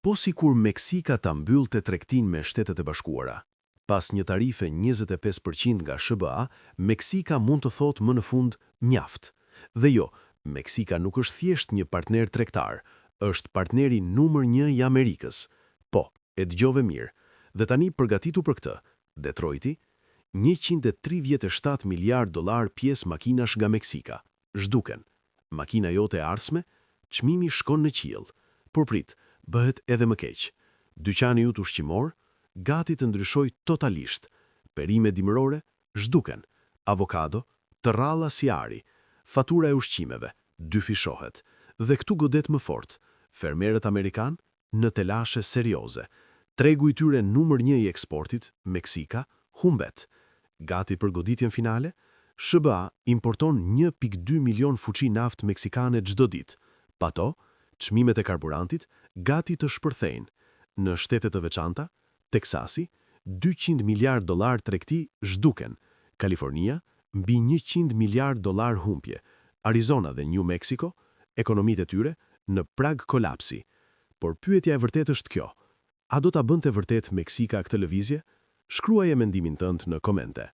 Po si kur Meksika ta mbyllte tregtinë me Shtetet e Bashkuara. Pas një tarife 25% nga SBA, Meksika mund të thotë më në fund mjaft. Dhe jo, Meksika nuk është thjesht një partner tregtar, është partneri numër 1 i Amerikës. Po, e dëgjove mirë. Dhe tani përgatitu për këtë. Detroiti, $137 miliard pjesë makinash nga Meksika. Zhduken. Makina jote e ardhshme, çmimi shkon në qiell. Por prit, bëhet edhe më keq. Dyqani jut ushqimor, gati të ndryshoj totalisht. Perime dimërore, zhduken. Avokado, të rralla si ari. Fatura e ushqimeve, dyfishohet. Dhe këtu godet më fort. Fermerët amerikan në telashe serioze. Tregu i tyre numër 1 i eksportit, Meksika, humbet. Gati për goditjen finale, SBA importon 1.2 milion fuqi naft meksikane çdo ditë. Pa to, çmimet e karburantit gati të shpërthejnë. Në shtete të veçanta, Teksasi, $200 miliard tregti zhduken. Kalifornia, mbi $100 miliard humbje. Arizona dhe New Mexico, ekonomitë e tyre në prag kolapsi. Por pyetja e vërtetë është kjo. A do ta bënte vërtet Meksika këtë lëvizje? Shkruaje mendimin tënd në komente.